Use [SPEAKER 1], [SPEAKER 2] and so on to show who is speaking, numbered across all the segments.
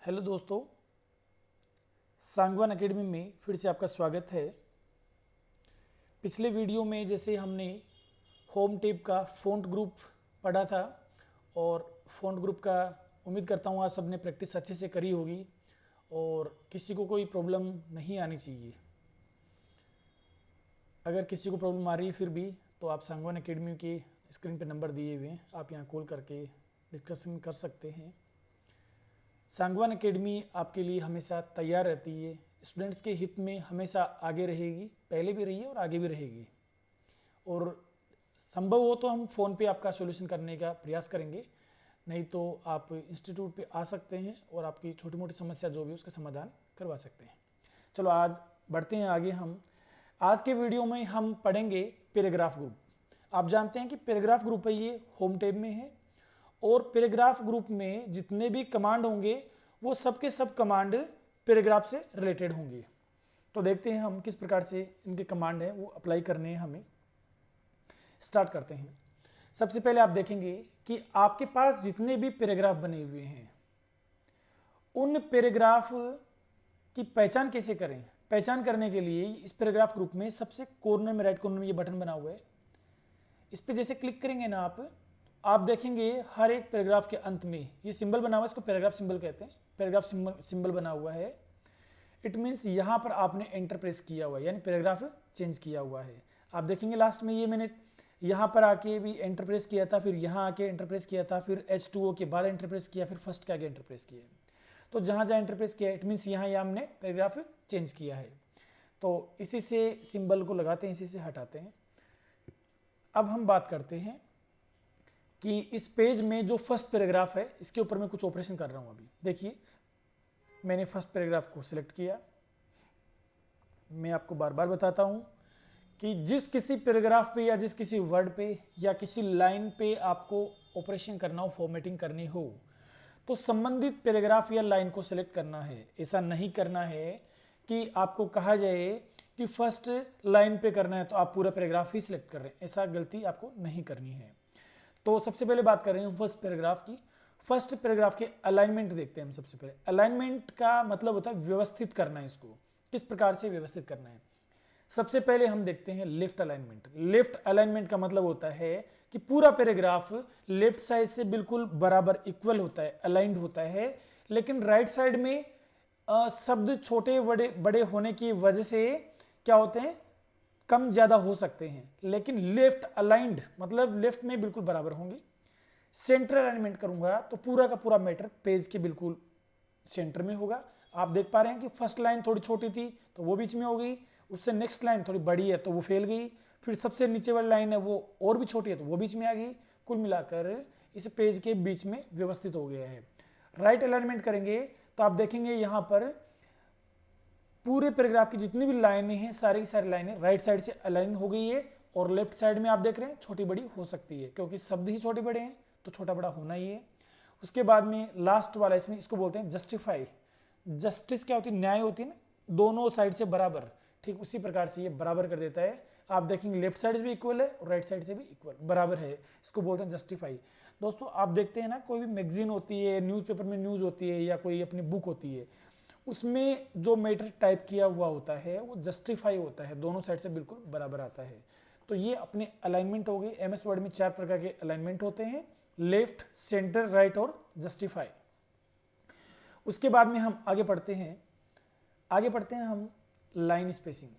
[SPEAKER 1] Hello दोस्तों, Sangwan academy में फिर से आपका स्वागत है। पिछले वीडियो में जैसे हमने होम टेप का फ़ॉन्ट ग्रुप पढ़ा था और फ़ॉन्ट ग्रुप का उम्मीद करता हूँ आप सबने प्रैक्टिस अच्छे से करी होगी और किसी को कोई प्रॉब्लम नहीं आनी चाहिए। अगर किसी को प्रॉब्लम आ रही है फिर भी तो आप सांगवान एकेडमी के स्क्रीन पर नंबर दिए हुए हैं, आप यहाँ कॉल करके डिस्कशन कर सकते हैं। सांगवान एकेडमी आपके लिए हमेशा तैयार रहती है, स्टूडेंट्स के हित में हमेशा आगे रहेगी, पहले भी रही है और आगे भी रहेगी। और संभव हो तो हम फ़ोन पे आपका सॉल्यूशन करने का प्रयास करेंगे, नहीं तो आप इंस्टीट्यूट पे आ सकते हैं और आपकी छोटी मोटी समस्या जो भी उसका समाधान करवा सकते हैं। चलो आज बढ़ते हैं आगे। हम आज के वीडियो में हम पढ़ेंगे पैराग्राफ ग्रुप। आप जानते हैं कि पैराग्राफ ग्रुप है ये होम टैब में है और पैराग्राफ ग्रुप में जितने भी कमांड होंगे वो सब के सब कमांड पैराग्राफ से रिलेटेड होंगे। तो देखते हैं हम किस प्रकार से इनके कमांड हैं वो अप्लाई करने हैं हमें। स्टार्ट करते हैं। सबसे पहले आप देखेंगे कि आपके पास जितने भी पैराग्राफ बने हुए हैं उन पैराग्राफ की पहचान कैसे करें। पहचान करने के लिए इस पैराग्राफ ग्रुप में सबसे कॉर्नर में राइट कॉर्नर में ये बटन बना हुआ है, इस पर जैसे क्लिक करेंगे ना आप देखेंगे हर एक पैराग्राफ के अंत में ये सिंबल बना हुआ है, इसको पैराग्राफ सिंबल कहते हैं। पैराग्राफ सिंबल बना हुआ है, इट मीन्स यहाँ पर आपने एंटर प्रेस किया हुआ है, यानी पैराग्राफ चेंज किया हुआ है। आप देखेंगे लास्ट में ये मैंने यहाँ पर आके भी एंटर प्रेस किया था, फिर यहाँ आके एंटर प्रेस किया था, फिर H2O के बाद एंटर प्रेस किया, फिर फर्स्ट के आगे एंटर प्रेस किया। तो जहाँ जहाँ एंटर प्रेस किया इट मीन्स यहाँ हमने पैराग्राफ चेंज किया है। तो इसी से सिंबल को लगाते हैं, इसी से हटाते हैं। अब हम बात करते हैं कि इस पेज में जो फर्स्ट पैराग्राफ है इसके ऊपर मैं कुछ ऑपरेशन कर रहा हूं। अभी देखिए मैंने फर्स्ट पैराग्राफ को सिलेक्ट किया। मैं आपको बार बार बताता हूं कि जिस किसी पैराग्राफ पे या जिस किसी वर्ड पे या किसी लाइन पे आपको ऑपरेशन करना हो, फॉर्मेटिंग करनी हो, तो संबंधित पैराग्राफ या लाइन को सिलेक्ट करना है। ऐसा नहीं करना है कि आपको कहा जाए कि फर्स्ट लाइन पे करना है तो आप पूरा पैराग्राफ ही सिलेक्ट कर रहे हैं, ऐसा गलती आपको नहीं करनी है। तो सबसे पहले बात कर रहे हैं फर्स्ट पैराग्राफ की। फर्स्ट पैराग्राफ के अलाइनमेंट देखते हैं हम। सबसे पहले अलाइनमेंट का मतलब होता है व्यवस्थित करना है, इसको किस प्रकार से व्यवस्थित करना है। सबसे पहले हम देखते हैं लेफ्ट अलाइनमेंट। लेफ्ट अलाइनमेंट का मतलब होता है कि पूरा पैराग्राफ लेफ्ट साइड से बिल्कुल बराबर इक्वल होता है, अलाइंड होता है, लेकिन राइट साइड में शब्द छोटे बड़े बड़े होने की वजह से क्या होते हैं, कम ज्यादा हो सकते हैं, लेकिन लेफ्ट अलाइंड मतलब लेफ्ट में बिल्कुल बराबर होंगे। सेंटर अलाइनमेंट करूंगा तो पूरा का पूरा मैटर पेज के बिल्कुल सेंटर में होगा। आप देख पा रहे हैं कि फर्स्ट लाइन थोड़ी छोटी थी तो वो बीच में हो गई, उससे नेक्स्ट लाइन थोड़ी बड़ी है तो वो फैल गई, फिर सबसे नीचे वाली लाइन है वो और भी छोटी है तो वो बीच में आ गई। कुल मिलाकर इस पेज के बीच में व्यवस्थित हो गया है। राइट अलाइनमेंट करेंगे तो आप देखेंगे यहाँ पर पूरे पैराग्राफ की जितनी भी लाइनें हैं सारी की सारी लाइनें राइट साइड से अलाइन हो गई है, और लेफ्ट साइड में आप देख रहे हैं छोटी बड़ी हो सकती है क्योंकि शब्द ही छोटे बड़े हैं तो छोटा बड़ा होना ही है। उसके बाद में लास्ट वाला इसमें इसको बोलते हैं जस्टिफाई। जस्टिस क्या होती है, न्याय होती है ना, दोनों साइड से बराबर, ठीक उसी प्रकार से ये बराबर कर देता है। आप देखेंगे लेफ्ट साइड से भी इक्वल है और राइट साइड से भी इक्वल बराबर है, इसको बोलते हैं जस्टिफाई। दोस्तों आप देखते हैं ना, कोई भी मैगजीन होती है, न्यूज़पेपर में न्यूज़ होती है या कोई अपनी बुक होती है, उसमें जो मैटर टाइप किया हुआ होता है वो जस्टिफाई होता है, दोनों साइड से बिल्कुल बराबर आता है। तो ये अपने अलाइनमेंट हो गए। एमएस वर्ड में 4 प्रकार के अलाइनमेंट होते हैं, लेफ्ट, सेंटर, राइट और जस्टिफाई। उसके बाद में हम आगे पढ़ते हैं हम लाइन स्पेसिंग।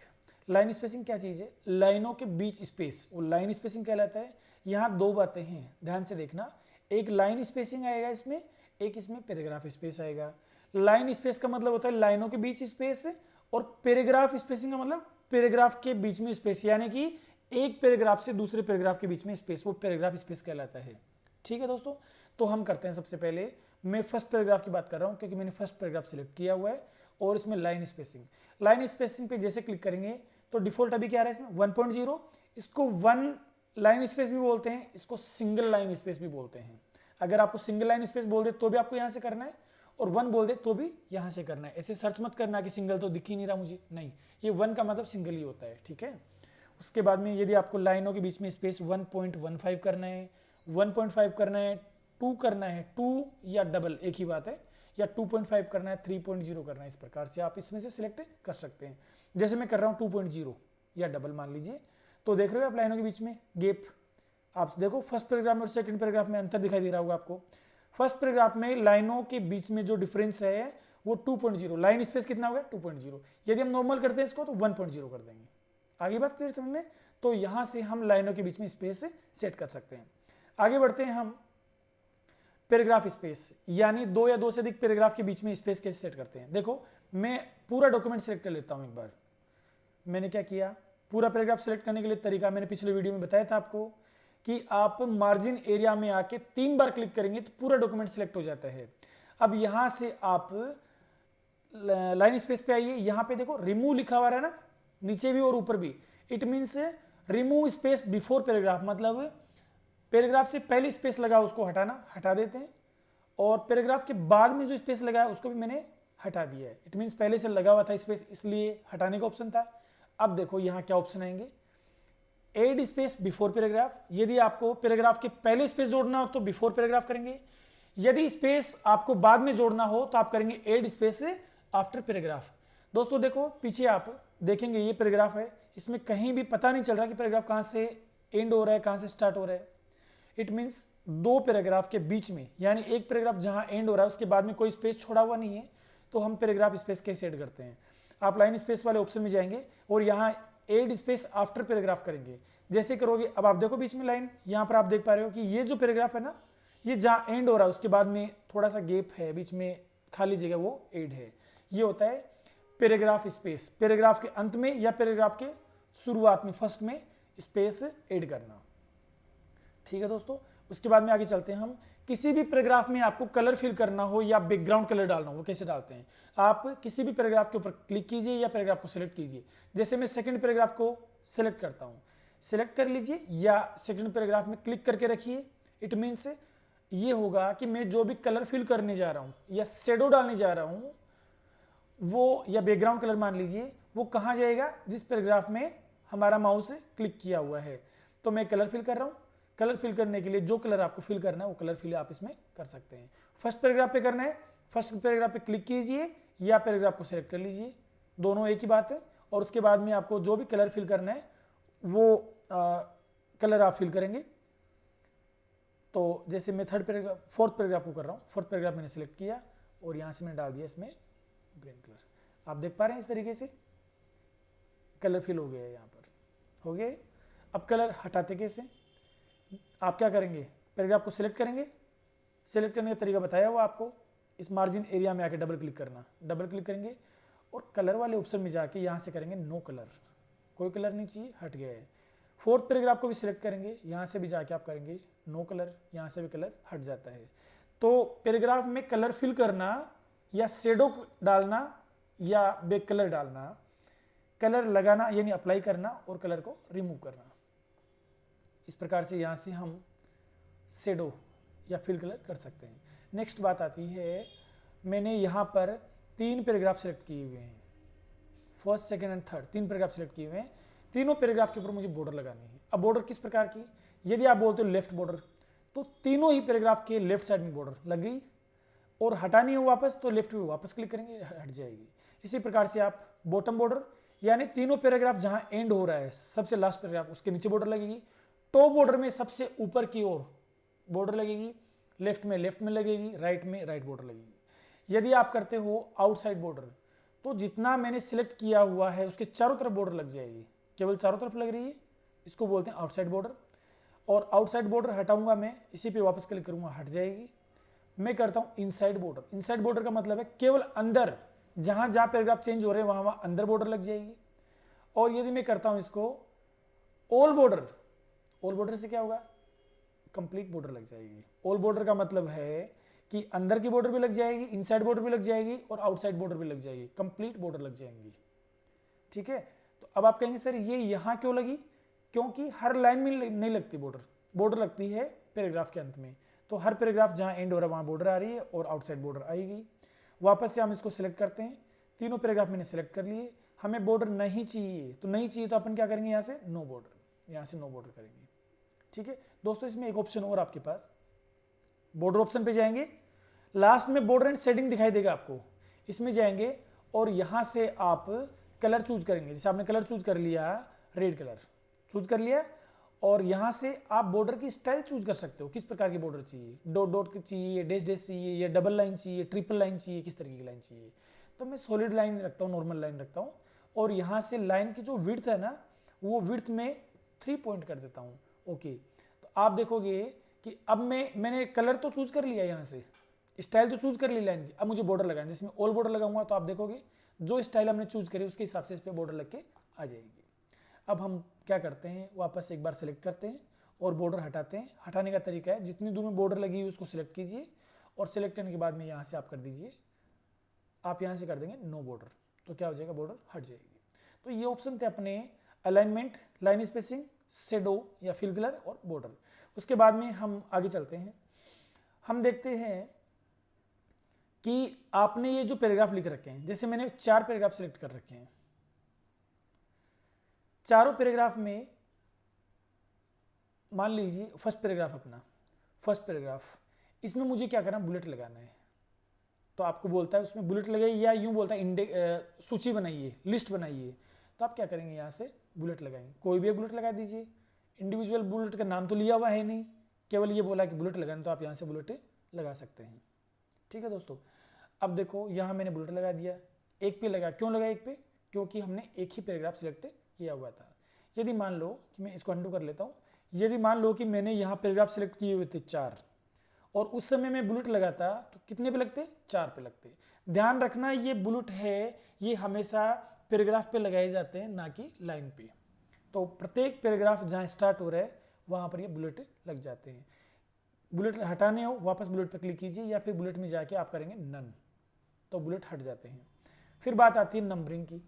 [SPEAKER 1] लाइन स्पेसिंग क्या चीज़ है, लाइनों के बीच स्पेस, वो लाइन स्पेसिंग कहलाता है। यहाँ 2 बातें हैं, ध्यान से देखना, एक लाइन स्पेसिंग आएगा इसमें, एक इसमें पैराग्राफ स्पेस आएगा। लाइन स्पेस का मतलब होता है लाइनों के बीच स्पेस, और पैराग्राफ स्पेसिंग का मतलब पैराग्राफ के बीच में स्पेस, यानी कि एक पैराग्राफ से दूसरे पैराग्राफ के बीच में स्पेस, वो पैराग्राफ स्पेस कहलाता है। ठीक है दोस्तों, तो हम करते हैं। सबसे पहले मैं फर्स्ट पैराग्राफ की बात कर रहा हूं क्योंकि मैंने फर्स्ट पैराग्राफ सिलेक्ट किया हुआ है, और इसमें लाइन स्पेसिंग। लाइन स्पेसिंग पे जैसे क्लिक करेंगे तो डिफॉल्ट अभी क्या आ रहा है इसमें 1.0, इसको 1 लाइन स्पेस भी बोलते हैं, इसको सिंगल लाइन स्पेस भी बोलते हैं। अगर आपको सिंगल लाइन स्पेस बोल दे तो भी आपको यहां से करना है, और 1 बोल दे तो भी यहां से करना है। ऐसे सर्च मत करना कि सिंगल तो दिख ही नहीं रहा मुझे, नहीं, ये 1 का मतलब सिंगल ही होता है। ठीक है। उसके बाद में यदि आपको लाइनों के बीच में स्पेस 1.15 करना है, 1.5 करना है, 2 करना है, 2 या डबल एक ही बात है, या 2.5 करना है, 3.0 करना है, इस प्रकार से आप इसमें से सिलेक्ट कर सकते हैं। जैसे मैं कर रहा हूँ 2.0 या डबल मान लीजिए, तो देख रहे हो आप लाइनों के बीच में गैप। आप देखो फर्स्ट पैराग्राफ में और सेकंड पैराग्राफ में अंतर दिखाई दे रहा होगा आपको। फर्स्ट पैराग्राफ में लाइनों के बीच में जो डिफरेंस है वो 2.0, लाइन स्पेस कितना होगा 2.0। यदि हम नॉर्मल करते हैं इसको तो 1.0 कर देंगे। आगे बात क्लियर समझ में? तो यहां से हम लाइनों के बीच में स्पेस सेट कर सकते हैं। आगे बढ़ते हैं हम पैराग्राफ स्पेस, यानी दो या दो से अधिक पैराग्राफ के बीच में स्पेस कैसे सेट करते हैं। देखो मैं पूरा डॉक्यूमेंट सेलेक्ट कर लेता हूं। एक बार मैंने क्या किया, पूरा पैराग्राफ सेलेक्ट करने के लिए तरीका मैंने पिछले वीडियो में बताया था आपको कि आप मार्जिन एरिया में आके 3 बार क्लिक करेंगे तो पूरा डॉक्यूमेंट सेलेक्ट हो जाता है। अब यहां से आप लाइन स्पेस पे आइए, यहां पे देखो रिमूव लिखा हुआ है ना, नीचे भी और ऊपर भी। It means remove space before paragraph, मतलब पैराग्राफ से पहले स्पेस लगा उसको हटा देते हैं, और पैराग्राफ के बाद में जो स्पेस लगा है उसको भी मैंने हटा दिया है। इट मीन्स पहले से लगा हुआ था स्पेस, इसलिए हटाने का ऑप्शन था। अब देखो यहाँ क्या ऑप्शन आएंगे, एड स्पेस बिफोर पैराग्राफ। यदि आपको पैराग्राफ के पहले स्पेस जोड़ना हो तो बिफोर पैराग्राफ करेंगे, यदि स्पेस आपको बाद में जोड़ना हो तो आप करेंगे एड स्पेस आफ्टर पैराग्राफ। दोस्तों देखो पीछे आप देखेंगे ये पैराग्राफ है, इसमें कहीं भी पता नहीं चल रहा कि पैराग्राफ कहां से एंड हो रहा है कहां से स्टार्ट हो रहा है। इट मीन्स दो पैराग्राफ के बीच में, यानी एक पैराग्राफ जहां एंड हो रहा है उसके बाद में कोई स्पेस छोड़ा हुआ नहीं है, तो हम पैराग्राफ स्पेस कैसे ऐड करते हैं। आप लाइन स्पेस वाले ऑप्शन में जाएंगे और यहाँ एड स्पेस आफ्टर पैराग्राफ करेंगे। जैसे करोगे, अब आप देखो बीच में लाइन, यहाँ पर आप देख पा रहे हो कि ये जो पैराग्राफ है ना, ये जहाँ एंड हो रहा है उसके बाद में थोड़ा सा गैप है, बीच में खाली जगह, वो एड है। ये होता है पैराग्राफ स्पेस, पैराग्राफ के अंत में या पैराग्राफ के शुरुआत में फर्स्ट में स्पेस ऐड करना। ठीक है दोस्तों, उसके बाद में आगे चलते हैं हम। किसी भी पैराग्राफ में आपको कलर फिल करना हो या बैकग्राउंड कलर डालना हो, वो कैसे डालते हैं। आप किसी भी पैराग्राफ के ऊपर क्लिक कीजिए या पैराग्राफ को सिलेक्ट कीजिए। जैसे मैं सेकंड पैराग्राफ को सिलेक्ट करता हूं, सिलेक्ट कर लीजिए या सेकंड पैराग्राफ में क्लिक करके रखिए। इट मीन्स ये होगा कि मैं जो भी कलर फिल करने जा रहा हूं या शेडो डालने जा रहा हूं वो, या बैकग्राउंड कलर मान लीजिए, वो कहाँ जाएगा, जिस पैराग्राफ में हमारा माउस क्लिक किया हुआ है। तो मैं कलर फिल कर रहा हूँ, कलर फिल करने के लिए जो कलर आपको फिल करना है वो कलर फिल आप इसमें कर सकते हैं। फर्स्ट पैराग्राफ पे करना है, फर्स्ट पैराग्राफ पे क्लिक कीजिए या पैराग्राफ को सिलेक्ट कर लीजिए, दोनों एक ही बात है। और उसके बाद में आपको जो भी कलर फिल करना है वो कलर आप फिल करेंगे। तो जैसे मैं फोर्थ पैराग्राफ को कर रहा हूँ, फोर्थ पैराग्राफ मैंने सिलेक्ट किया और यहाँ से मैंने डाल दिया इसमें ग्रीन कलर। आप देख पा रहे हैं इस तरीके से कलर फिल हो गया है, यहाँ पर हो गया। अब कलर हटाते कैसे, आप क्या करेंगे, पैराग्राफ को सिलेक्ट करेंगे, सिलेक्ट करने का तरीका बताया हुआ आपको। इस मार्जिन एरिया में आके डबल क्लिक करना, डबल क्लिक करेंगे और कलर वाले ऑप्शन में जाके यहाँ से करेंगे नो कलर, कोई कलर नहीं चाहिए, हट गया है। फोर्थ पैराग्राफ को भी सिलेक्ट करेंगे, यहाँ से भी जाके आप करेंगे नो कलर, यहाँ से भी कलर हट जाता है। तो पैराग्राफ में कलर फिल करना या शेडो डालना या बैक कलर डालना, कलर लगाना यानी अप्लाई करना और कलर को रिमूव करना, इस प्रकार से यहाँ से हम शेडो या फिल कलर कर सकते हैं। नेक्स्ट बात आती है, मैंने यहाँ पर 3 पैराग्राफ सेलेक्ट किए हुए हैं, first second and third 3 paragraph select किए हुए हैं। तीनों पैराग्राफ के ऊपर मुझे बॉर्डर लगानी है। अब बॉर्डर किस प्रकार की, यदि आप बोलते हो लेफ्ट बॉर्डर, तो तीनों ही पैराग्राफ के लेफ्ट साइड में बॉर्डर लग गई, और हटानी हो वापस तो लेफ्ट पे वापस क्लिक करेंगे, हट जाएगी। इसी प्रकार से आप बॉटम बॉर्डर, यानी तीनों पैराग्राफ जहां एंड हो रहा है सबसे लास्ट पैराग्राफ उसके नीचे बॉर्डर लगेगी। टॉप बॉर्डर में सबसे ऊपर की ओर बॉर्डर लगेगी, लेफ्ट में लगेगी, राइट में राइट बॉर्डर लगेगी। यदि आप करते हो आउटसाइड बॉर्डर, तो जितना मैंने सिलेक्ट किया हुआ है उसके चारों तरफ बॉर्डर लग जाएगी, केवल चारों तरफ लग रही है, इसको बोलते हैं आउटसाइड बॉर्डर। और आउटसाइड बॉर्डर हटाऊंगा मैं, इसी पे वापस क्लिक करूंगा, हट जाएगी। मैं करता हूं इनसाइड बॉर्डर। इनसाइड बॉर्डर का मतलब है केवल अंदर, जहां जहां पैराग्राफ चेंज हो रहे हैं वहां वहां अंदर बॉर्डर लग जाएगी। और यदि मैं करता हूं इसको ऑल बॉर्डर, ऑल बॉर्डर से क्या होगा, कंप्लीट बॉर्डर लग जाएगी। ऑल बॉर्डर का मतलब है कि अंदर की बॉर्डर भी लग जाएगी, इनसाइड बॉर्डर भी लग जाएगी और आउटसाइड बॉर्डर भी लग जाएगी, कंप्लीट बॉर्डर लग जाएंगी। ठीक है, तो अब आप कहेंगे सर ये यहां क्यों लगी, क्योंकि हर लाइन में नहीं लगती बॉर्डर, बॉर्डर लगती है पैराग्राफ के अंत में। तो हर पैराग्राफ जहां एंड हो रहा है वहां बॉर्डर आ रही है और आउटसाइड बॉर्डर आएगी। वापस से हम इसको सिलेक्ट करते हैं, तीनों पैराग्राफ मैंने सिलेक्ट कर लिए। हमें बॉर्डर नहीं चाहिए, तो नहीं चाहिए तो अपन क्या करेंगे, यहाँ से नो बॉर्डर, यहाँ से नो बॉर्डर करेंगे। ठीक है दोस्तों, इसमें एक ऑप्शन और आपके पास, बॉर्डर ऑप्शन पे जाएंगे, लास्ट में बॉर्डर एंड शेडिंग दिखाई देगा आपको, इसमें जाएंगे और यहाँ से आप कलर चूज करेंगे। जैसे आपने कलर चूज कर लिया, रेड कलर चूज कर लिया, और यहाँ से आप बॉर्डर की स्टाइल चूज कर सकते हो, किस प्रकार की बॉर्डर चाहिए, डॉट डॉट की चाहिए, डैश डैश चाहिए, या डबल लाइन चाहिए, ट्रिपल लाइन चाहिए, किस तरीके की लाइन चाहिए। तो मैं सॉलिड लाइन रखता हूँ, नॉर्मल लाइन रखता हूँ, और यहाँ से लाइन की जो विड्थ है ना, वो विड्थ में 3 पॉइंट कर देता हूँ। ओके, तो आप देखोगे कि अब मैंने कलर तो चूज कर लिया, यहाँ से स्टाइल तो चूज कर ली लाइन की, अब मुझे बॉर्डर लगाना, जिसमें ऑल बॉर्डर लगाऊंगा तो आप देखोगे जो स्टाइल हमने चूज करी उसके हिसाब से इस पर बॉर्डर लग के आ जाएगी। अब हम क्या करते हैं, वापस एक बार सेलेक्ट करते हैं और बॉर्डर हटाते हैं। हटाने का तरीका है, जितनी दूर में बॉर्डर लगी हुई उसको सिलेक्ट कीजिए, और सिलेक्ट करने के बाद में यहाँ से आप कर दीजिए, आप यहाँ से कर देंगे नो बॉर्डर, तो क्या हो जाएगा, बॉर्डर हट जाएगी। तो ये ऑप्शन थे अपने अलाइनमेंट, लाइन स्पेसिंग, शेडो या फिल कलर और बॉर्डर। उसके बाद में हम आगे चलते हैं, हम देखते हैं कि आपने ये जो पैराग्राफ लिख रखे हैं, जैसे मैंने 4 पैराग्राफ सिलेक्ट कर रखे हैं, चारों पैराग्राफ में मान लीजिए फर्स्ट पैराग्राफ, अपना फर्स्ट पैराग्राफ, इसमें मुझे क्या करना, बुलेट लगाना है। तो आपको बोलता है उसमें बुलेट लगाइए, या यूं बोलता है सूची बनाइए, लिस्ट बनाइए। तो आप क्या करेंगे, यहाँ से बुलेट लगाएंगे, कोई भी बुलेट लगा दीजिए। इंडिविजुअल बुलेट का नाम तो लिया हुआ है नहीं, केवल ये बोला कि बुलेट लगाना, तो आप यहाँ से बुलेट लगा सकते हैं। ठीक है दोस्तों, अब देखो यहाँ मैंने बुलेट लगा दिया, एक पे लगा, क्यों लगा एक पे, क्योंकि हमने एक ही पैराग्राफ सिलेक्ट किया हुआ था। यदि मान लो कि मैं इसको अंडू कर लेता हूँ, यदि मान लो कि मैंने यहाँ पैराग्राफ सिलेक्ट किए हुए थे 4, और उस समय मैं बुलेट लगाता तो कितने पे लगते, 4 पे लगते। ध्यान रखना ये बुलेट है, ये हमेशा पैराग्राफ पे लगाए जाते हैं, ना कि लाइन पे। तो प्रत्येक पैराग्राफ जहाँ स्टार्ट हो रहा है वहाँ पर ये बुलेट लग जाते हैं। बुलेट हटाने हो, वापस बुलेट पर क्लिक कीजिए, या फिर बुलेट में जाके आप करेंगे नन, तो बुलेट हट जाते हैं। फिर बात आती है नंबरिंग की।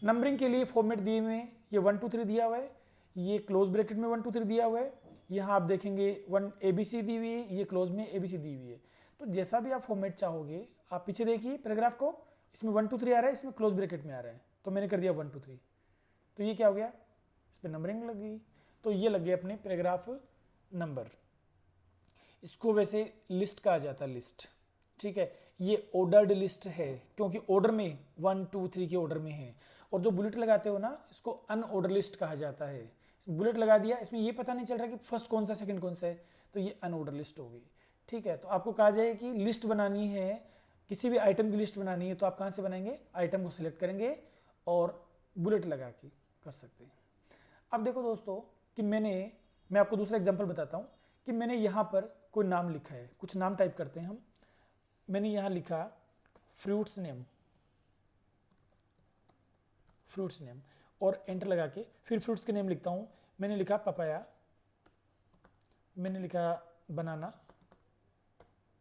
[SPEAKER 1] नंबरिंग के लिए फॉर्मेट दिए हुए हैं, ये 1 2 3 दिया हुआ है, ये क्लोज ब्रैकेट में 1 2 3 दिया हुआ है, यहाँ आप देखेंगे 1 ABC दी हुई है, ये क्लोज में ABC दी हुई है। तो जैसा भी आप फॉर्मेट चाहोगे, आप पीछे देखिए पैराग्राफ को, इसमें 1 2 3 आ रहा है, इसमें क्लोज ब्रैकेट में आ रहा है, तो मैंने कर दिया 1 2 3, तो ये क्या हो गया, इस पर नंबरिंग लग गई। तो ये लग गया अपने पैराग्राफ नंबर। इसको वैसे लिस्ट कहा जाता है, लिस्ट। ठीक है, ये ऑर्डर्ड लिस्ट है, क्योंकि ऑर्डर में 1 2 3 के ऑर्डर में है। और जो बुलेट लगाते हो ना, इसको अनऑर्डर लिस्ट कहा जाता है। बुलेट लगा दिया, इसमें ये पता नहीं चल रहा कि फर्स्ट कौन सा सेकंड कौन सा है, तो ये अनऑर्डर लिस्ट हो गई। ठीक है, तो आपको कहा जाए कि लिस्ट बनानी है, किसी भी आइटम की लिस्ट बनानी है, तो आप कहाँ से बनाएंगे, आइटम को सिलेक्ट करेंगे और बुलेट लगा के कर सकते हैं। अब देखो दोस्तों कि मैं आपको दूसरा एग्जांपल बताता हूँ कि मैंने यहाँ पर कोई नाम लिखा है, कुछ नाम टाइप करते हैं हम। मैंने यहाँ लिखा फ्रूट्स नेम, फ्रूट्स नेम, और एंटर लगा के फिर फ्रूट्स के नेम लिखता हूँ। मैंने लिखा पपाया, मैंने लिखा बनाना,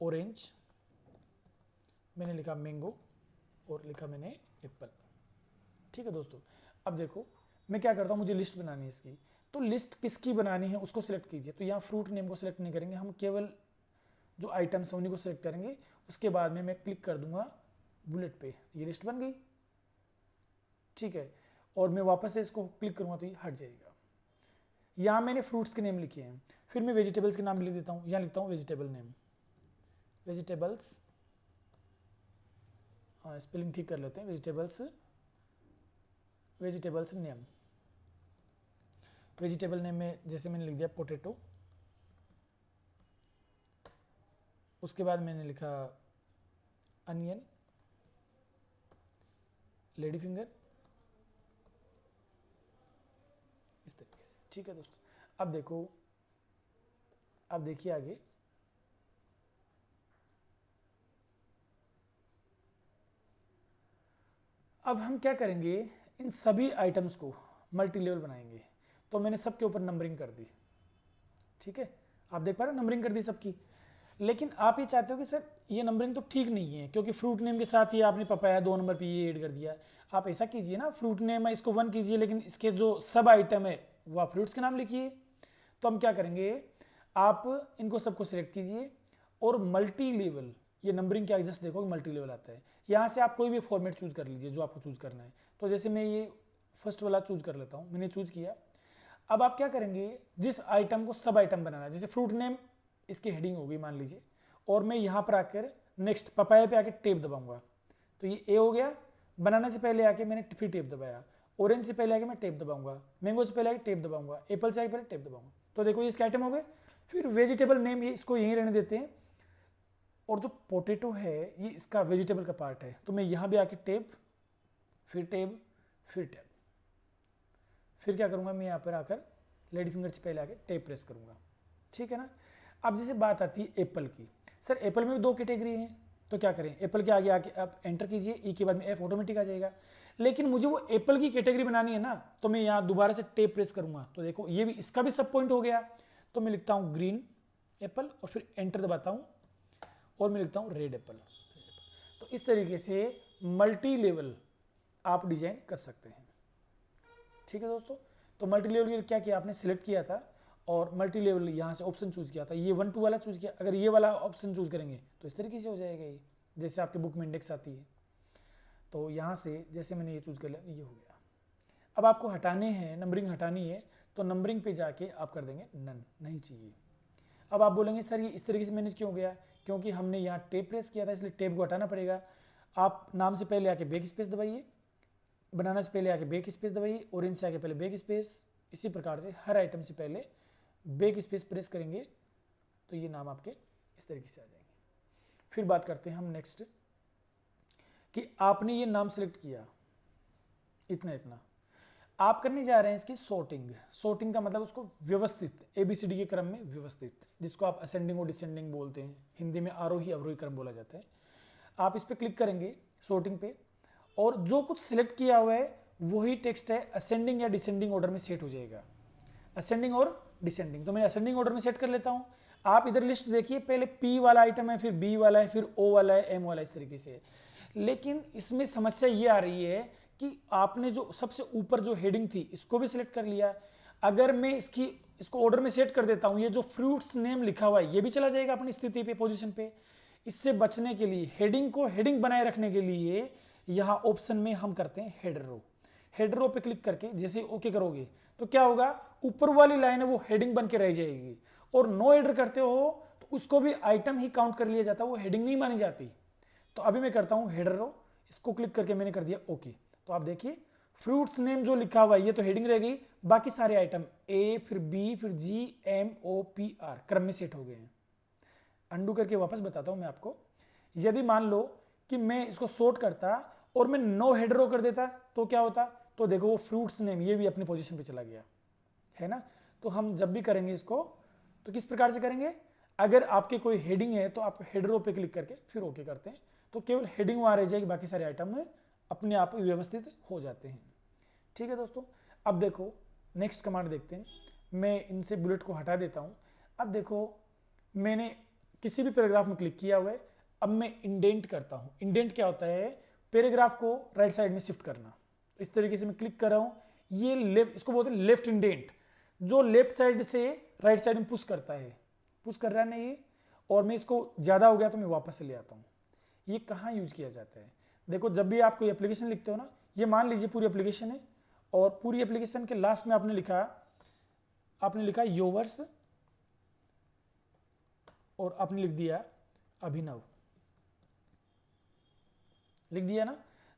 [SPEAKER 1] ऑरेंज, मैंने लिखा मैंगो, और लिखा मैंने एप्पल। ठीक है दोस्तों, अब देखो मैं क्या करता हूँ, मुझे लिस्ट बनानी है इसकी। तो लिस्ट किसकी बनानी है उसको सिलेक्ट कीजिए। तो यहाँ फ्रूट नेम को सिलेक्ट नहीं करेंगे, हम केवल जो आइटम्स हैं उन्हीं को सिलेक्ट करेंगे। उसके बाद में मैं क्लिक कर दूंगा बुलेट पे, ये लिस्ट बन गई। ठीक है, और मैं वापस से इसको क्लिक करूंगा तो ये हट जाएगा। यहाँ मैंने फ्रूट्स के नेम लिखे हैं, फिर मैं वेजिटेबल्स के नाम लिख देता हूँ। यहाँ लिखता हूँ वेजिटेबल नेम, वेजिटेबल्स, स्पेलिंग ठीक कर लेते हैं, vegetables, vegetables name. Vegetable name में जैसे मैंने लिख दिया पोटैटो, उसके बाद मैंने लिखा अनियन, लेडी फिंगर, इस तरीके से। ठीक है दोस्तों, अब देखो, अब देखिए आगे। अब हम क्या करेंगे, इन सभी आइटम्स को मल्टी लेवल बनाएंगे। तो मैंने सबके ऊपर नंबरिंग कर दी। ठीक है, आप देख पा रहे हो नंबरिंग कर दी सबकी। लेकिन आप ये चाहते हो कि सर ये नंबरिंग तो ठीक नहीं है, क्योंकि फ्रूट नेम के साथ ही आपने पपाया 2 नंबर पे ये ऐड कर दिया। आप ऐसा कीजिए ना, फ्रूट नेम है इसको 1 कीजिए, लेकिन इसके जो सब आइटम है वो आप फ्रूट्स के नाम लिखिए। तो हम क्या करेंगे, आप इनको सबको सिलेक्ट कीजिए और मल्टी लेवल, ये नंबरिंग क्या जस्ट देखो मल्टी लेवल आता है। यहाँ से आप कोई भी फॉर्मेट चूज कर लीजिए जो आपको चूज करना है। तो जैसे मैं ये फर्स्ट वाला चूज कर लेता हूँ, मैंने चूज किया। अब आप क्या करेंगे, जिस आइटम को सब आइटम बनाना है, जैसे फ्रूट नेम इसकी हेडिंग होगी मान लीजिए, और मैं यहाँ पर आकर नेक्स्ट पपाया पे आके टेप दबाऊंगा, तो ये ए हो गया। बनाना से पहले आके मैंने फिर टेप दबाया, ऑरेंज से पहले आके मैं टेप दबाऊंगा, मैंगो से पहले आके टेप दबाऊंगा, एप्पल से आके पहले टेप दबाऊंगा। तो देखो ये इसके आइटम हो गए। फिर वेजिटेबल नेम, ये इसको यहीं रहने देते हैं, और जो पोटैटो है ये इसका वेजिटेबल का पार्ट है, तो मैं यहाँ भी आके टेप, फिर टेप, फिर टेप, फिर क्या करूँगा मैं यहाँ पर आकर लेडी फिंगर से पहले आके टेप प्रेस करूँगा, ठीक है ना। अब जैसे बात आती है एप्पल की, सर एप्पल में भी 2 कैटेगरी हैं, तो क्या करें, एप्पल के आगे आके आप एंटर कीजिए, ई के बाद में एफ ऑटोमेटिक आ जाएगा। लेकिन मुझे वो एप्पल की कैटेगरी बनानी है ना, तो मैं यहाँ दोबारा से टेप प्रेस करूँगा, तो देखो ये भी, इसका भी सब पॉइंट हो गया। तो मैं लिखता हूँ ग्रीन एप्पल और फिर एंटर दबाता हूँ और मैं लिखता हूँ रेड एप्पल। तो इस तरीके से मल्टी लेवल आप डिजाइन कर सकते हैं, ठीक है दोस्तों। तो मल्टी लेवल के लिए क्या किया आपने, सिलेक्ट किया था और मल्टी लेवल यहाँ से ऑप्शन चूज किया था, ये 1 2 वाला चूज किया। अगर ये वाला ऑप्शन चूज करेंगे तो इस तरीके से हो जाएगा, ये जैसे आपके बुक में इंडेक्स आती है। तो यहाँ से जैसे मैंने ये चूज कर लिया, ये हो गया। अब आपको हटाने हैं, नंबरिंग हटानी है, तो नंबरिंग पे जाके आप कर देंगे नन, नहीं चाहिए। अब आप बोलेंगे सर ये इस तरीके से मैनेज क्यों हो गया, क्योंकि हमने यहाँ टेप प्रेस किया था, इसलिए टेप को हटाना पड़ेगा। आप नाम से पहले आके बैक स्पेस दबाइए, बनाना से पहले आके बैक स्पेस दबाइए, ऑरेंज से आके पहले बैक स्पेस, इसी प्रकार से हर आइटम से पहले बैक स्पेस प्रेस करेंगे तो ये नाम आपके इस तरीके से आ जाएंगे। फिर बात करते हैं हम नेक्स्ट, कि आपने ये नाम सेलेक्ट किया, इतना इतना आप करने जा रहे हैं इसकी सॉर्टिंग। सॉर्टिंग का मतलब उसको व्यवस्थित, ABCD के क्रम में व्यवस्थित, जिसको आप असेंडिंग और डिसेंडिंग बोलते हैं, हिंदी में आरोही अवरोही क्रम बोला जाता है। आप इस पर क्लिक करेंगे सॉर्टिंग पे, और जो कुछ सिलेक्ट किया हुआ है वही टेक्स्ट है असेंडिंग या डिसेंडिंग ऑर्डर में सेट हो जाएगा, असेंडिंग और डिसेंडिंग। तो मैं असेंडिंग ऑर्डर में सेट कर लेता हूँ। आप इधर लिस्ट देखिए, पहले P वाला आइटम है, फिर B वाला है, फिर O वाला है, M वाला, इस तरीके से। लेकिन इसमें समस्या ये आ रही है कि आपने जो सबसे ऊपर जो हेडिंग थी इसको भी सिलेक्ट कर लिया। अगर मैं इसको ऑर्डर में सेट कर देता हूँ, ये जो फ्रूट्स नेम लिखा हुआ है ये भी चला जाएगा अपनी स्थिति पे, पोजीशन पे। इससे बचने के लिए, हेडिंग को हेडिंग बनाए रखने के लिए, यहाँ ऑप्शन में हम करते हैं हेडर रो। हेडर रो पे क्लिक करके जैसे ओके करोगे तो क्या होगा, ऊपर वाली लाइन है वो हेडिंग बन के रह जाएगी। और नो हेडर करते हो तो उसको भी आइटम ही काउंट कर लिया जाता है, वो हेडिंग नहीं मानी जाती। तो अभी मैं करता हूँ हेडर रो, इसको क्लिक करके मैंने कर दिया ओके। तो आप देखिए फ्रूट्स नेम जो लिखा हुआ है ये तो हेडिंग रह गई, बाकी सारे आइटम A फिर B फिर G M O P R क्रम में सेट हो गए हैं। अंडू करके वापस बताता हूं मैं आपको। यदि मान लो कि मैं इसको सॉर्ट करता और मैं नो हेडर रो कर देता तो क्या होता, तो देखो वो फ्रूट्स नेम ये भी अपनी पोजीशन पे चला गया है ना। तो हम जब भी करेंगे इसको तो किस प्रकार से करेंगे, अगर आपके कोई हेडिंग है तो आप हेडर रो पे क्लिक करके फिर ओके करते हैं, तो केवल हेडिंग वहां रह जाएगी, बाकी सारे आइटम में अपने आप व्यवस्थित हो जाते हैं। ठीक है दोस्तों, अब देखो नेक्स्ट कमांड देखते हैं। मैं इनसे बुलेट को हटा देता हूं। अब देखो मैंने किसी भी पैराग्राफ में क्लिक किया हुआ है, अब मैं इंडेंट करता हूं। इंडेंट क्या होता है, पैराग्राफ को राइट साइड में शिफ्ट करना। इस तरीके से मैं क्लिक कर रहा हूं, ये लेफ्ट, इसको बोलते हैं लेफ्ट इंडेंट, जो लेफ्ट साइड से राइट साइड में पुश करता है, पुश कर रहा है ना ये। और मैं इसको ज्यादा हो गया तो मैं वापस से ले आता हूं। ये कहाँ यूज किया जाता है, देखो जब भी आप कोई एप्लीकेशन लिखते हो ना, ये मान लीजिए पूरी एप्लीकेशन है और पूरी एप्लीकेशन के लास्ट में आपने लिखा योवर्स और आपने लिख दिया अभिनव, लिख दिया ना।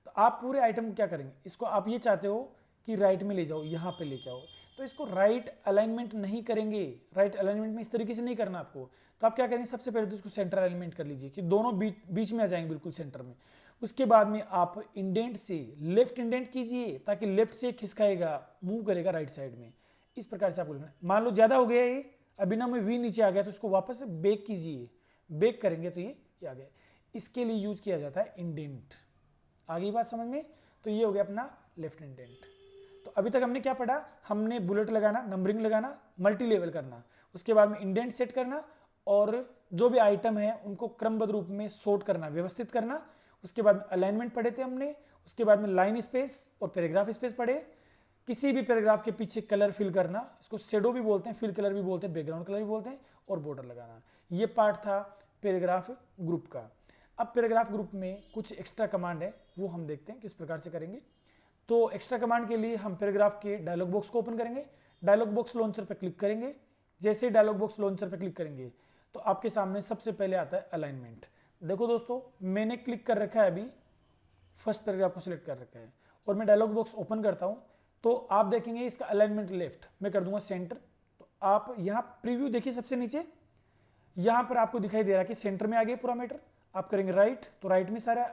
[SPEAKER 1] तो आप पूरे आइटम को क्या करेंगे, इसको आप ये चाहते हो कि राइट में ले जाओ, यहां पे लेके आओ, तो इसको राइट अलाइनमेंट नहीं करेंगे। राइट अलाइनमेंट में इस तरीके से नहीं करना आपको। तो आप क्या करेंगे, सबसे पहले तो इसको सेंटर अलाइनमेंट कर लीजिए कि दोनों बीच में आ जाएंगे, बिल्कुल सेंटर में। उसके बाद में आप इंडेंट से लेफ्ट इंडेंट कीजिए ताकि लेफ्ट से खिसकाएगा, मूव करेगा राइट साइड में। इस प्रकार से आपको लिखना। मान लो ज्यादा हो गया ये, अभिनव में वी नीचे आ गया, तो इसको वापस से बेक कीजिए, बेक करेंगे तो ये आ गया। इसके लिए यूज किया जाता है इंडेंट। आगे बात समझ में, तो ये हो गया अपना लेफ्ट इंडेंट। तो अभी तक हमने क्या पढ़ा, हमने बुलेट लगाना, नंबरिंग लगाना, मल्टी लेवल करना, उसके बाद में इंडेंट सेट करना और जो भी आइटम है उनको क्रमबद्ध रूप में सॉर्ट करना, व्यवस्थित करना। उसके बाद में अलाइनमेंट पढ़े थे हमने, उसके बाद में लाइन स्पेस और पैराग्राफ स्पेस पढ़े। किसी भी पैराग्राफ के पीछे कलर फिल करना, इसको शेडो भी बोलते हैं, फिल कलर भी बोलते हैं, बैकग्राउंड कलर भी बोलते हैं, और बॉर्डर लगाना। ये पार्ट था पैराग्राफ ग्रुप का। अब पैराग्राफ ग्रुप में कुछ एक्स्ट्रा कमांड है, वो हम देखते हैं किस प्रकार से करेंगे। तो एक्स्ट्रा कमांड के लिए हम पैराग्राफ के डायलॉग बॉक्स को ओपन करेंगे, डायलॉग बॉक्स लॉन्चर पर क्लिक करेंगे। जैसे डायलॉग बॉक्स लॉन्चर पर क्लिक करेंगे तो आपके सामने सबसे पहले आता है अलाइनमेंट। देखो दोस्तों, मैंने क्लिक कर रखा है, अभी फर्स्ट पैराग्राफ को सिलेक्ट कर रखा है और मैं डायलॉग बॉक्स ओपन करता हूं तो आप देखेंगे इसका अलाइनमेंट लेफ्ट, मैं कर दूंगा सेंटर। तो आप यहां प्रीव्यू देखिए, सबसे नीचे यहां पर आपको दिखाई दे रहा है कि सेंटर में आ गया पूरा मैटर। आप करेंगे राइट तो राइट में सारा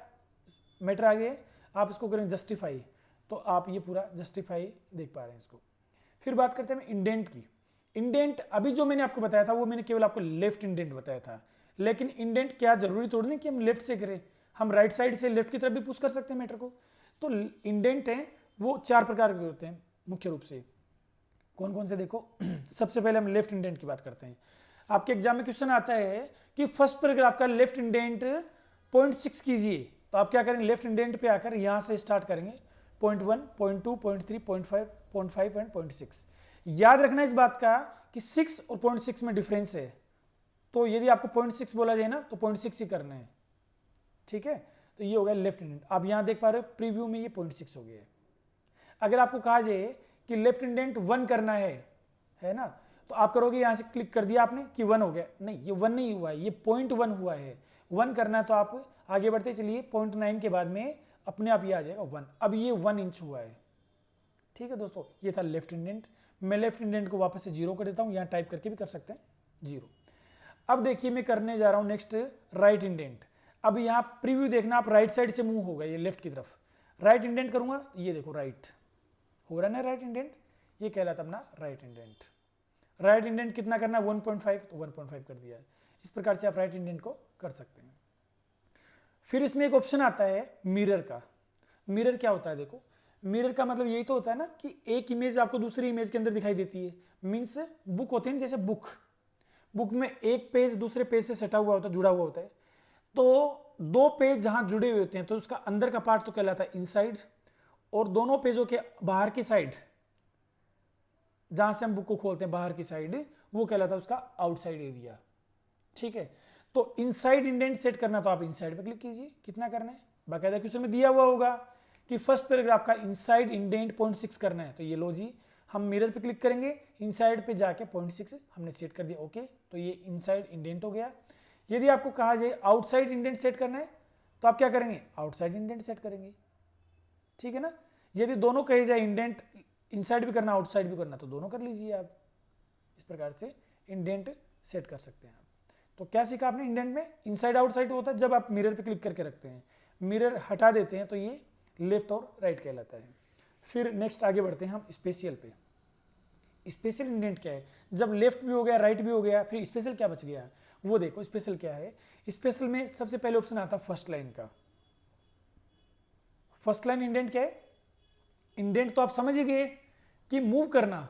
[SPEAKER 1] मैटर आ गया। आप इसको करेंगे जस्टिफाई तो आप ये पूरा जस्टिफाई देख पा रहे हैं इसको। फिर बात करते हैं इंडेंट की। इंडेंट अभी जो मैंने आपको बताया था वो मैंने केवल आपको लेफ्ट इंडेंट बताया था, लेकिन इंडेंट क्या जरूरी थोड़ी नहीं कि हम लेफ्ट से करें, हम राइट साइड से लेफ्ट की तरफ भी पुश कर सकते हैं मैटर को। तो इंडेंट है वो 4 प्रकार के होते हैं मुख्य रूप से। कौन कौन से देखो सबसे पहले हम लेफ्ट इंडेंट की बात करते हैं। आपके एग्जाम में क्वेश्चन आता है कि फर्स्ट पैराग्राफ का लेफ्ट इंडेंट 0.6 कीजिए, तो आप क्या करेंगे, लेफ्ट इंडेंट पे आकर यहां से स्टार्ट करेंगे 0.1, 0.2, 0.3, 0.5, 0.5 एंड 0.6। याद रखना इस बात का कि 6 और 0.6 में डिफरेंस है, तो यदि आपको 0.6 बोला जाए ना तो 0.6 ही करना है, ठीक है। तो ये हो गया लेफ्ट इंडेंट। आप यहां देख पा रहे हो प्रीव्यू में ये 0.6 हो गया है। अगर आपको कहा जाए कि लेफ्ट इंडेंट 1 करना है ना, तो आप करोगे यहां से क्लिक कर दिया आपने कि 1 हो गया, नहीं ये 1 नहीं हुआ है, ये 0.1 हुआ है। 1 करना है तो आप आगे बढ़ते चलिए, 0.9 के बाद में अपने आप ये आ जाएगा 1। अब ये 1 इंच हुआ है, ठीक है दोस्तों। ये था लेफ्ट इंडेंट। मैं लेफ्ट इंडेंट को वापस से 0 कर देता हूं, यहां टाइप करके भी कर सकते हैं 0। अब देखिए मैं करने जा रहा हूं नेक्स्ट राइट इंडेंट। अब यहां प्रीव्यू देखना, आप राइट साइड से मूव होगा ये लेफ्ट की तरफ। राइट इंडेंट करूंगा, ये देखो राइट हो रहा है ना राइट इंडेंट, ये कहलाता अपना राइट इंडेंट। राइट इंडेंट कितना करना है 1.5, तो 1.5 कर दिया है। इस प्रकार से आप राइट इंडेंट को कर सकते हैं। फिर इसमें एक ऑप्शन आता है मिरर का। मिरर क्या होता है, देखो मिरर का मतलब यही तो होता है ना कि एक इमेज आपको दूसरी इमेज के अंदर दिखाई देती है। मीन्स बुक होते हैं, जैसे बुक में एक पेज दूसरे पेज से सटा हुआ होता है, जुड़ा हुआ होता है। तो 2 पेज जहां जुड़े हुए होते हैं तो उसका अंदर का पार्ट तो कहलाता है इनसाइड, और दोनों पेजों के बाहर की साइड जहां से हम बुक को खोलते हैं बाहर की साइड, वो कहलाता है उसका आउटसाइड एरिया, ठीक है। तो इनसाइड इंडेंट सेट करना तो आप इनसाइड पे क्लिक कीजिए, कितना करना है बाकायदा क्वेश्चन में दिया हुआ होगा कि फर्स्ट पैराग्राफ का इनसाइड इंडेंट 0.6 करना है। तो ये लो जी, हम मिरर पे क्लिक करेंगे, इनसाइड पे जाके 0.6 हमने सेट कर दिया, ओके। तो ये इनसाइड इंडेंट हो गया। यदि आपको कहा जाए आउटसाइड इंडेंट सेट करना है तो आप क्या करेंगे, आउटसाइड इंडेंट सेट करेंगे, ठीक है ना। यदि दोनों कहे जाए इंडेंट इनसाइड भी करना आउटसाइड भी करना तो दोनों कर लीजिए आप। इस प्रकार से इंडेंट सेट कर सकते हैं आप। तो क्या सीखा आपने इंडेंट में, इनसाइड आउटसाइड होता है जब आप मिरर पे क्लिक करके रखते हैं, मिरर हटा देते हैं तो ये लेफ्ट और राइट कहलाता है। फिर नेक्स्ट आगे बढ़ते हैं हम स्पेशल पे। स्पेशल इंडेंट क्या है, जब लेफ्ट भी हो गया राइट भी हो गया, फिर स्पेशल क्या बच गया वो देखो। स्पेशल क्या है, स्पेशल में सबसे पहले ऑप्शन आता है फर्स्ट लाइन का। फर्स्ट लाइन इंडेंट क्या है, इंडेंट तो आप समझ ही गए कि मूव करना,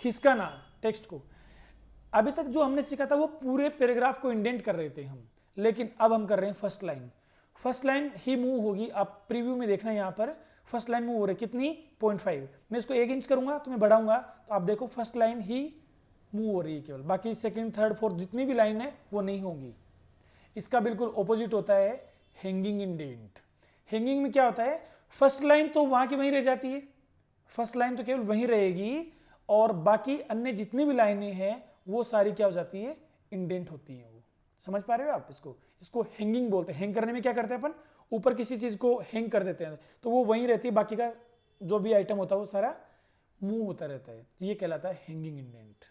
[SPEAKER 1] खिसकाना टेक्स्ट को। अभी तक जो हमने सीखा था वो पूरे पैराग्राफ को इंडेंट कर रहे थे हम, लेकिन अब हम कर रहे हैं फर्स्ट लाइन। फर्स्ट लाइन ही मूव होगी, आप प्रीव्यू में देखना यहां पर फर्स्ट लाइन मूव हो रही है कितनी 0.5। मैं इसको 1 इंच करूंगा तो मैं बढ़ाऊंगा तो आप देखो फर्स्ट लाइन ही मूव हो रही है केवल, बाकी सेकंड थर्ड फोर्थ जितनी भी लाइन है वो नहीं होंगी। इसका बिल्कुल ऑपोजिट होता है हैंगिंग इंडेंट। हैंगिंग में क्या होता है, फर्स्ट लाइन तो वहां की वहीं रह जाती है, फर्स्ट लाइन तो केवल वहीं रहेगी और बाकी अन्य जितनी भी लाइनें हैं वो सारी क्या हो जाती है, इंडेंट होती है। वो समझ पा रहे हो आप इसको हैंगिंग बोलते हैं। हैंग करने में क्या करते हैं अपन, ऊपर किसी चीज को हैंग कर देते हैं तो वो वहीं रहती है, बाकी का जो भी आइटम होता है वो सारा मूव होता रहता है, ये कहलाता है हैंगिंग इंडेंट।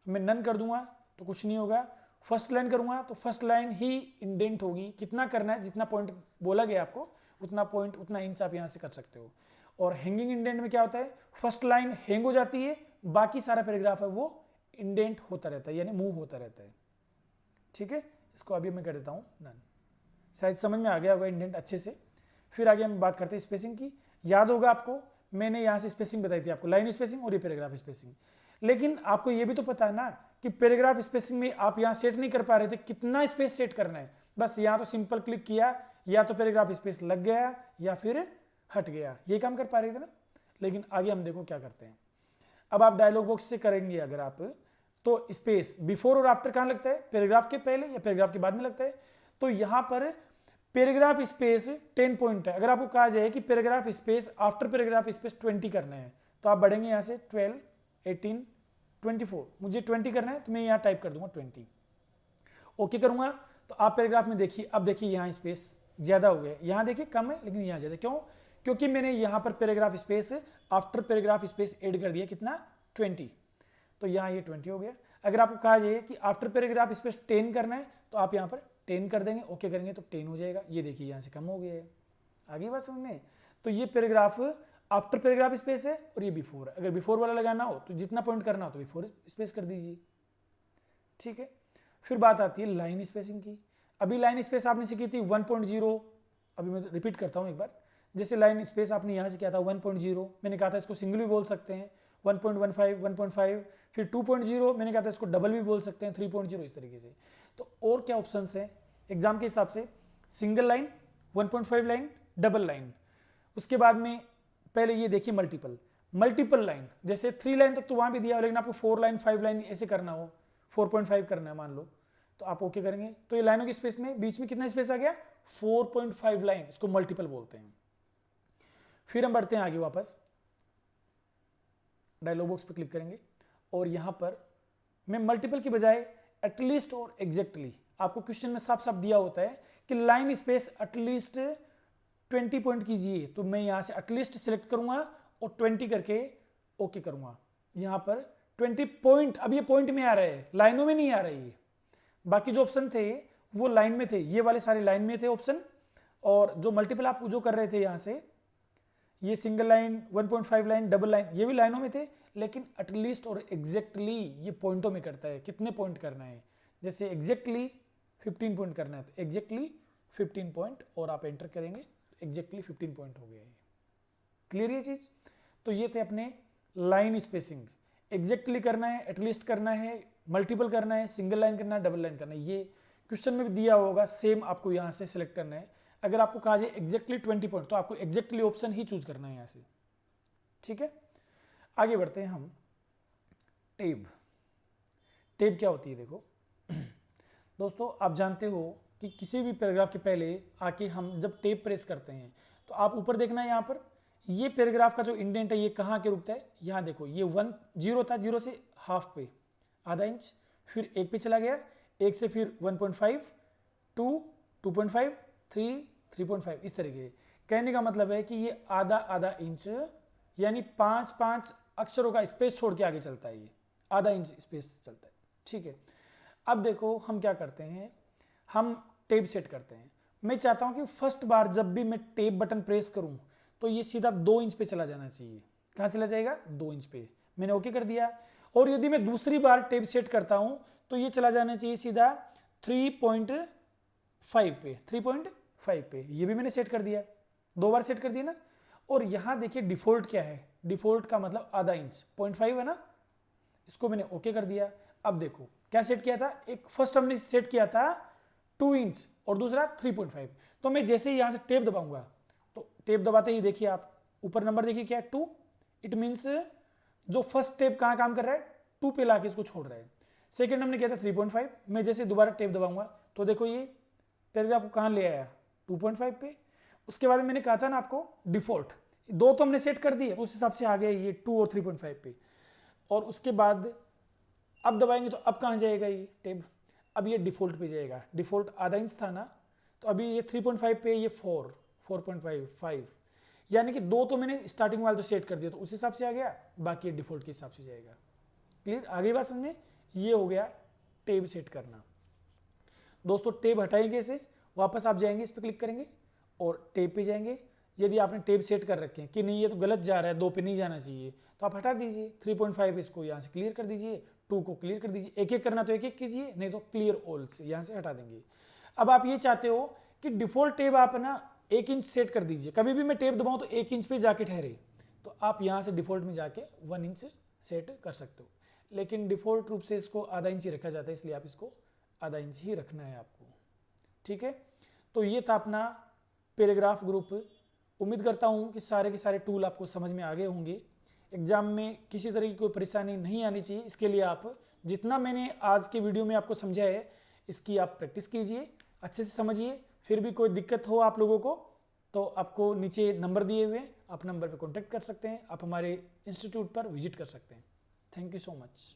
[SPEAKER 1] मैं नन कर दूंगा तो कुछ नहीं होगा, फर्स्ट लाइन करूंगा तो फर्स्ट लाइन ही इंडेंट होगी। कितना करना है, जितना पॉइंट बोला गया आपको उतना पॉइंट उतना इंच आप यहां से कर सकते हो। और हैंगिंग इंडेंट में क्या होता है, फर्स्ट लाइन हैंग हो जाती है, बाकी सारा पैराग्राफ है वो इंडेंट होता रहता है, यानी मूव होता रहता है, ठीक है। इसको अभी मैं कर देता हूं नन, शायद समझ में आ गया होगा इंडेंट अच्छे से। फिर आगे हम बात करते हैं स्पेसिंग की। याद होगा आपको मैंने यहां से स्पेसिंग बताई थी आपको, लाइन स्पेसिंग और ये पैराग्राफ स्पेसिंग। लेकिन आपको ये भी तो पता है ना कि पैराग्राफ स्पेसिंग में आप यहां सेट नहीं कर पा रहे थे कितना स्पेस सेट करना है, बस यहां तो सिंपल क्लिक किया, या तो पैराग्राफ स्पेस लग गया या फिर हट गया, ये काम कर पा रहे थे ना। लेकिन आगे हम देखो क्या करते हैं। अब आप डायलॉग बॉक्स से करेंगे अगर आप, तो स्पेस बिफोर और आफ्टर कहां लगता है, पैराग्राफ के पहले या पैराग्राफ के बाद में लगता है। तो यहां पर पैराग्राफ स्पेस 10 पॉइंट है। अगर आपको कहा जाए कि paragraph space after paragraph space 20 करना है तो आप बढ़ेंगे यहां से 12, 18, 24, मुझे 20 करना है तो मैं यहाँ टाइप कर दूंगा 20। ओके करूंगा तो आप पैराग्राफ में देखिए, अब देखिए यहाँ स्पेस ज़्यादा हो गया, यहाँ देखिए कम है लेकिन यहाँ ज़्यादा, क्यों? क्योंकि मैंने यहाँ पर paragraph space after paragraph space add कर दिया, कितना? 20। तो यहाँ ये 20 हो गया। अगर आपको कहा जाए कि आफ्टर पैराग्राफ स्पेस 10 करना है तो आप यहाँ पर 10 कर देंगे, ओके करेंगे तो 10 हो जाएगा। ये देखिए यहाँ से कम हो गया है, आगे बात समझ में? तो ये पैराग्राफ आफ्टर पैराग्राफ स्पेस है और ये बिफोर है। अगर बिफोर वाला लगाना हो तो जितना पॉइंट करना हो तो बिफोर स्पेस कर दीजिए, ठीक है। फिर बात आती है लाइन स्पेसिंग की। अभी लाइन स्पेस आपने सीखी थी 1.0, अभी मैं रिपीट करता हूँ एक बार। जैसे लाइन स्पेस आपने यहाँ से किया था 1.0, मैंने कहा था इसको सिंगल भी बोल सकते हैं, 1.15, 1.5, फिर 2.0 मैंने कहा था इसको डबल भी बोल सकते हैं, 3.0, इस तरीके से। तो और क्या ऑप्शंस हैं एग्जाम के हिसाब से? Single line, 1.5 line, double line. उसके बाद में पहले ये देखिए मल्टीपल लाइन, जैसे 3 लाइन तक तो वहाँ भी दिया हो, लेकिन आपको 4 लाइन 5 लाइन ऐसे करना हो, 4.5 करना है मान लो, तो आप ओके करेंगे। तो ये लाइनों की स्पेस में बीच में कितना स्पेस आ गया? 4.5 लाइन, इसको मल्टीपल बोलते हैं। फिर हम बढ़ते हैं आगे वापस, डायलॉग बॉक्स पे क्लिक करेंगे और यहां पर मैं मल्टीपल की बजाय एटलीस्ट और एग्जैक्टली, आपको क्वेश्चन में साफ साफ दिया होता है कि लाइन स्पेस एटलीस्ट 20 पॉइंट कीजिए, तो मैं यहां से एटलीस्ट सिलेक्ट करूंगा और 20 करके ओके करूंगा। यहां पर 20 पॉइंट, अब ये पॉइंट में आ रहे हैं, लाइनों में नहीं आ रही है। बाकी जो ऑप्शन थे वो लाइन में थे, ये वाले सारे लाइन में थे ऑप्शन, और जो मल्टीपल आप जो कर रहे थे यहां से, ये single line, 1.5 line, double line, ये भी लाइनों में थे, लेकिन एटलीस्ट और एग्जैक्टली ये पॉइंटों में करता है, कितने पॉइंट करना है। जैसे एग्जैक्टली 15 पॉइंट करना है तो एग्जैक्टली 15 पॉइंट, और आप एंटर करेंगे एग्जैक्टली 15 पॉइंट हो गया है। क्लियर ये चीज? तो ये थे अपने लाइन स्पेसिंग। एग्जैक्टली करना है, एटलीस्ट करना है, मल्टीपल करना है, सिंगल लाइन करना है, डबल लाइन करना है, ये क्वेश्चन में भी दिया होगा, सेम आपको यहाँ से सिलेक्ट करना है। अगर आपको कहा जाए एग्जैक्टली 20 पॉइंट तो आपको एग्जैक्टली ऑप्शन ही चूज करना है यहाँ से, ठीक है। आगे बढ़ते हैं हम। टेब क्या होती है? देखो दोस्तों, आप जानते हो कि किसी भी पैराग्राफ के पहले आके हम जब टेब प्रेस करते हैं तो आप ऊपर देखना है, यहाँ पर ये पैराग्राफ का जो इंडेंट है ये कहाँ के रुकता है? यहाँ देखो, ये 0 था, 0 से हाफ पे आधा इंच, फिर 1 पे चला गया, 1 से फिर 1.5, 2, 2.5, 3, 3.5, इस तरीके। कहने का मतलब है कि ये आधा इंच, यानी 5 अक्षरों का स्पेस छोड़ के आगे चलता है, ये आधा इंच स्पेस चलता है, ठीक है। अब देखो हम क्या करते हैं, हम टेब सेट करते हैं। मैं चाहता हूं कि फर्स्ट बार जब भी मैं टेब बटन प्रेस करूं तो ये सीधा 2 इंच पे चला जाना चाहिए। कहां चला जाएगा? 2 इंच पे। मैंने ओके कर दिया। और यदि मैं दूसरी बार टेब सेट करता हूं तो ये चला जाना चाहिए सीधा 3.5 पे, 3.5 पे। ये भी मैंने सेट कर दिया, 2 बार सेट कर दिया ना। और यहां देखिए डिफॉल्ट क्या है, डिफॉल्ट का मतलब आधा इंच, 0.5 है ना, इसको मैंने ओके कर दिया। अब देखो क्या सेट किया था, एक फर्स्ट हमने सेट किया था 2 इंच और दूसरा 3.5। तो मैं जैसे ही यहां से टेप दबाऊंगा तो टेप दबाते ही देखिए आप ऊपर नंबर देखिए क्या है, 2। इट मीन्स जो फर्स्ट टेप कहां काम कर रहा है, 2 पे लाके इसको छोड़ रहा है। सेकेंड हमने किया था 3.5, मैं जैसे दोबारा टेप दबाऊंगा तो देखो ये पैराग्राफ को कहां ले आया, 2.5 पे। उसके बाद मैंने कहा था ना आपको डिफॉल्ट, 2 तो हमने सेट कर दिए, उस हिसाब से आ गया ये 2 और 3.5 पे। और उसके बाद अब दबाएंगे तो अब कहां जाएगा ये टेब, अब ये डिफॉल्ट पे जाएगा। डिफॉल्ट आधा इंच था ना, तो अभी ये 3.5 पे, ये 4, 4.5, 5, यानी कि 2 तो मैंने स्टार्टिंग वाला तो सेट कर दिया तो उस हिसाब से आ गया, बाकी ये डिफॉल्ट के हिसाब से जाएगा। क्लियर? आगे बात समझे? ये हो गया टेब सेट करना। दोस्तों टेब हटाएंगे कैसे, वापस आप जाएंगे, इस पर क्लिक करेंगे और टेब पे जाएंगे। यदि आपने टेब सेट कर रखे हैं कि नहीं ये तो गलत जा रहा है, 2 पे नहीं जाना चाहिए, तो आप हटा दीजिए। 3.5 इसको यहाँ से क्लियर कर दीजिए, 2 को क्लियर कर दीजिए। एक एक करना तो एक एक कीजिए, नहीं तो क्लियर ऑल से यहाँ से हटा देंगे। अब आप ये चाहते हो कि डिफॉल्ट टेब आप ना 1 इंच सेट कर दीजिए, कभी भी मैं टेब दबाऊँ तो 1 इंच पे जाके ठहरे, तो आप यहाँ से डिफॉल्ट में जाके 1 इंच सेट कर सकते हो। लेकिन डिफॉल्ट रूप से इसको आधा इंच ही रखा जाता है, इसलिए आप इसको आधा इंच ही रखना है आपको, ठीक है। तो ये था अपना पैराग्राफ ग्रुप। उम्मीद करता हूँ कि सारे के सारे टूल आपको समझ में आ गए होंगे। एग्जाम में किसी तरह की कोई परेशानी नहीं आनी चाहिए, इसके लिए आप जितना मैंने आज के वीडियो में आपको समझाया है इसकी आप प्रैक्टिस कीजिए, अच्छे से समझिए। फिर भी कोई दिक्कत हो आप लोगों को तो आपको नीचे नंबर दिए हुए हैं, आप नंबर पर कॉन्टैक्ट कर सकते हैं, आप हमारे इंस्टीट्यूट पर विजिट कर सकते हैं। Thank you so much.